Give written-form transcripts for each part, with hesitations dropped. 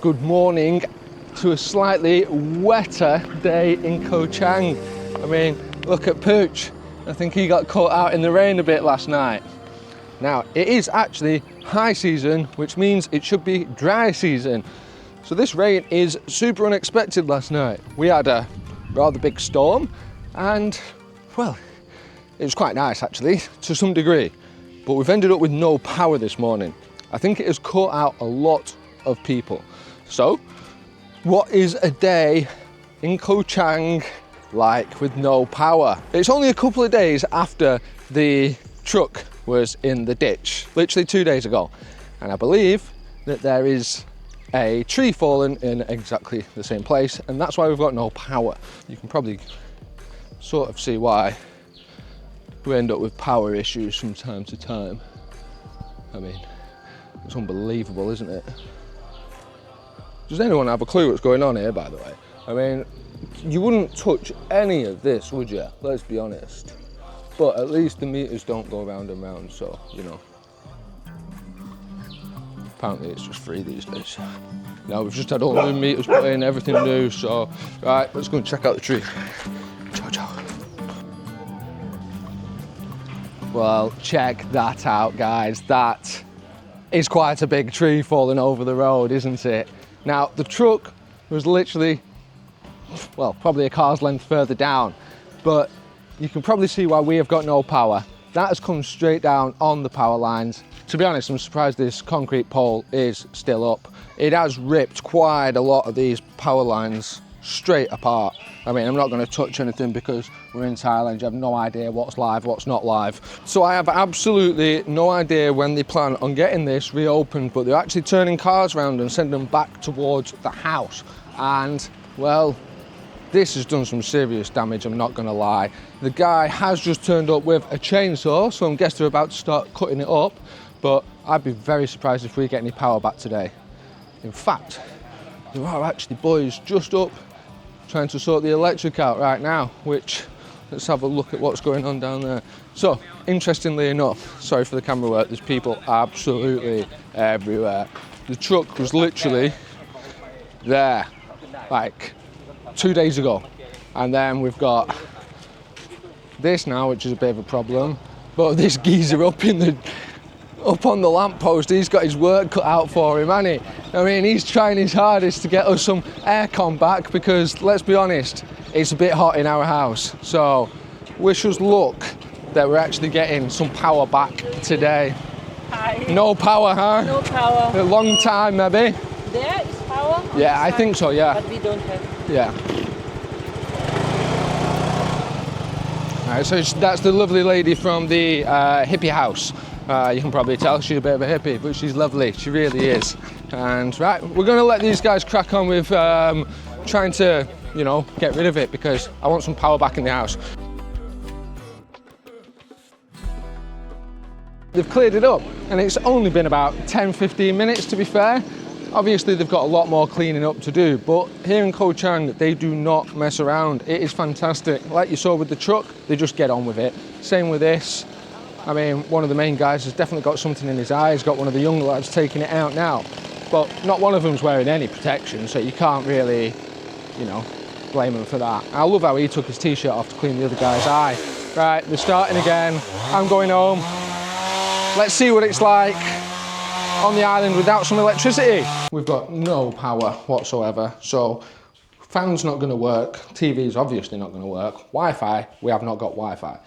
Good morning to a slightly wetter day in Koh Chang. I mean, look at Pooch. I think he got caught out in the rain a bit last night. Now, it is actually high season, which means it should be dry season. So this rain is super unexpected last night. We had a rather big storm and, well, it was quite nice actually, to some degree. But we've ended up with no power this morning. I think it has caught out a lot of people. So, what is a day in Koh Chang like with no power? It's only a couple of days after the truck was in the ditch, literally 2 days ago. And I believe that there is a tree fallen in exactly the same place, and that's why we've got no power. You can probably sort of see why we end up with power issues from time to time. I mean, it's unbelievable, isn't it? Does anyone have a clue what's going on here, by the way? I mean, you wouldn't touch any of this, would you? Let's be honest. But at least the meters don't go round and round, so, you know. Apparently it's just free these days. Now we've just had all the meters put in, everything new, so, right, let's go and check out the tree. Ciao, ciao. Well, check that out, guys. That is quite a big tree falling over the road, isn't it? Now, the truck was literally, well, probably a car's length further down, but you can probably see why we have got no power. That has come straight down on the power lines. To be honest, I'm surprised this concrete pole is still up. It has ripped quite a lot of these power lines straight apart. I mean, I'm not going to touch anything because we're in Thailand. You have no idea what's live, what's not live. So I have absolutely no idea when they plan on getting this reopened, but they're actually turning cars around and sending them back towards the house. And, well, this has done some serious damage, I'm not going to lie. The guy has just turned up with a chainsaw, so I guess they're about to start cutting it up, but I'd be very surprised if we get any power back today. In fact, there are actually boys just up trying to sort the electric out right now, which, let's have a look at what's going on down there. So, interestingly enough, sorry for the camera work, there's people absolutely everywhere. The truck was literally there, like 2 days ago. And then we've got this now, which is a bit of a problem. But this geezer up on the lamppost, he's got his work cut out for him, hasn't he? I mean, he's trying his hardest to get us some aircon back because, let's be honest, it's a bit hot in our house. So, wish us luck that we're actually getting some power back today. Hi. No power, huh? No power. A long time, maybe? There is power? Yeah, I think so, yeah. But we don't have. Yeah. All right, so that's the lovely lady from the hippie house. You can probably tell she's a bit of a hippie, but she's lovely, she really is. And right, we're gonna let these guys crack on with trying to, you know, get rid of it because I want some power back in the house. They've cleared it up and it's only been about 10-15 minutes to be fair. Obviously they've got a lot more cleaning up to do, but here in Koh Chang they do not mess around. It is fantastic. Like you saw with the truck, they just get on with it. Same with this. I mean, one of the main guys has definitely got something in his eye. He's got one of the young lads taking it out now. But not one of them's wearing any protection, so you can't really, you know, blame him for that. I love how he took his t-shirt off to clean the other guy's eye. Right, they're starting again. I'm going home. Let's see what it's like on the island without some electricity. We've got no power whatsoever, so fan's not going to work. TV's obviously not going to work. Wi-Fi, we have not got Wi-Fi.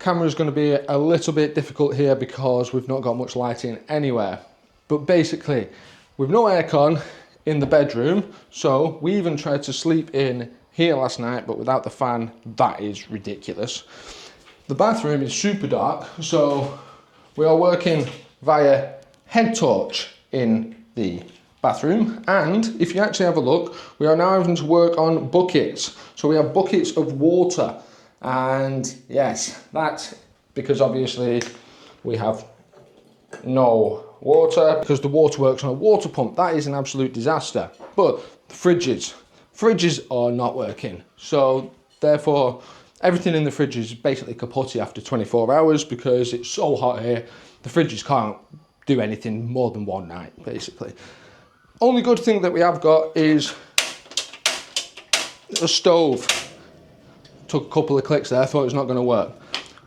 Camera's going to be a little bit difficult here because we've not got much lighting anywhere. But basically, we've no aircon in the bedroom, so we even tried to sleep in here last night, but without the fan, that is ridiculous. The bathroom is super dark, so we are working via head torch in the bathroom. And if you actually have a look, we are now having to work on buckets. So we have buckets of water. And yes, that's because obviously we have no water because the water works on a water pump. That is an absolute disaster. But the fridges are not working. So therefore, everything in the fridge is basically kaputty after 24 hours because it's so hot here. The fridges can't do anything more than one night, basically. Only good thing that we have got is a stove. Took a couple of clicks there, I thought it was not going to work.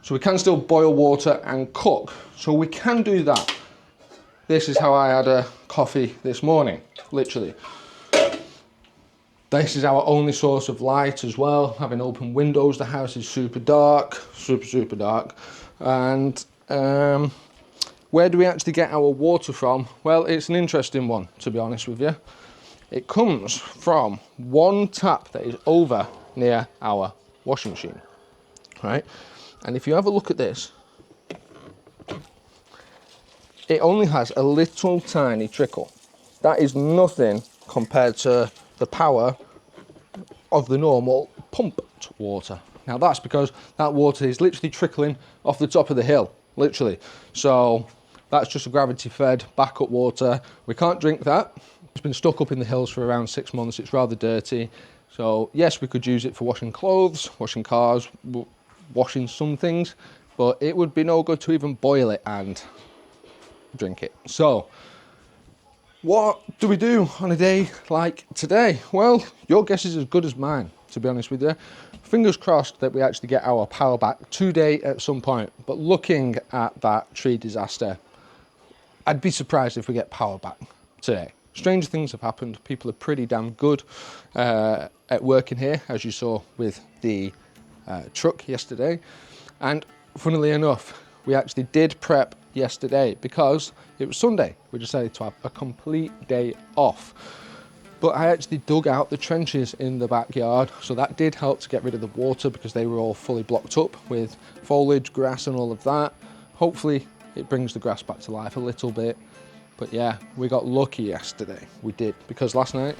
So we can still boil water and cook. So we can do that. This is how I had a coffee this morning, literally. This is our only source of light as well. Having open windows, the house is super dark, super dark. And where do we actually get our water from? Well, it's an interesting one, to be honest with you. It comes from one tap that is over near our washing machine, right? And if you have a look at this, it only has a little tiny trickle. That is nothing compared to the power of the normal pumped water. Now that's because that water is literally trickling off the top of the hill, literally. So that's just a gravity fed backup water. We can't drink that. It's been stuck up in the hills for around 6 months. It's rather dirty. So yes, we could use it for washing clothes, washing cars, washing some things, but it would be no good to even boil it and drink it. So what do we do on a day like today? Well, your guess is as good as mine, to be honest with you. Fingers crossed that we actually get our power back today at some point. But looking at that tree disaster, I'd be surprised if we get power back today. Strange things have happened. People are pretty damn good at working here, as you saw with the truck yesterday. And funnily enough, we actually did prep yesterday because it was Sunday. We decided to have a complete day off. But I actually dug out the trenches in the backyard, so that did help to get rid of the water because they were all fully blocked up with foliage, grass and all of that. Hopefully it brings the grass back to life a little bit. But yeah, we got lucky yesterday. We did, because last night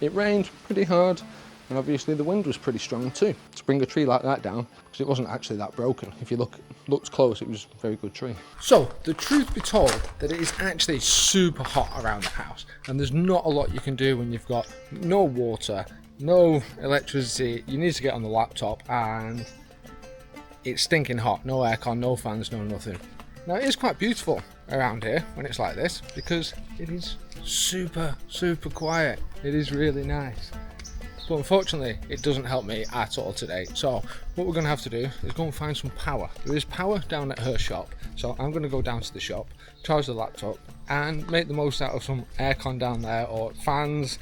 it rained pretty hard and obviously the wind was pretty strong too. To bring a tree like that down, because it wasn't actually that broken. If you looked close, it was a very good tree. So the truth be told, that it is actually super hot around the house and there's not a lot you can do when you've got no water, no electricity. You need to get on the laptop and it's stinking hot. No aircon, no fans, no nothing. Now it is quite beautiful around here when it's like this because it is super quiet. It is really nice. But unfortunately, it doesn't help me at all today. So what we're going to have to do is go and find some power. There is power down at her shop. So I'm going to go down to the shop, charge the laptop and make the most out of some aircon down there or fans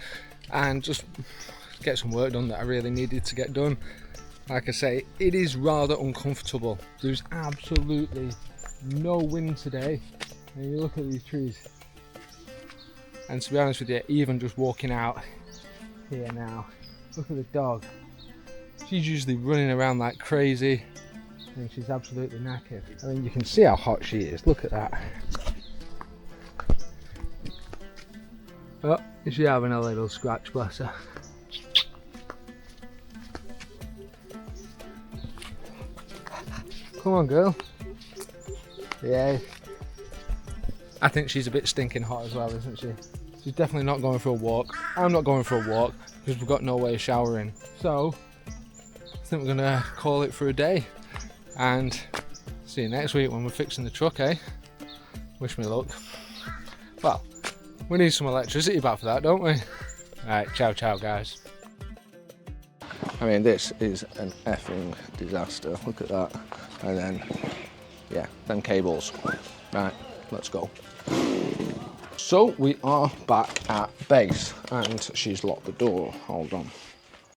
and just get some work done that I really needed to get done. Like I say, it is rather uncomfortable. There's absolutely no wind today. And you look at these trees. And to be honest with you, even just walking out here now, look at the dog. She's usually running around like crazy and she's absolutely knackered. I mean, you can see how hot she is. Look at that. Oh, is she having a little scratch, bless her? Come on, girl. Yeah. I think she's a bit stinking hot as well, isn't she? She's definitely not going for a walk. I'm not going for a walk because we've got no way of showering. So I think we're gonna call it for a day and see you next week when we're fixing the truck, eh? Wish me luck. Well, we need some electricity back for that, don't we? Alright, ciao guys. I mean, this is an effing disaster. Look at that. And then, yeah, them cables. Right, let's go. So we are back at base and she's locked the door. Hold on.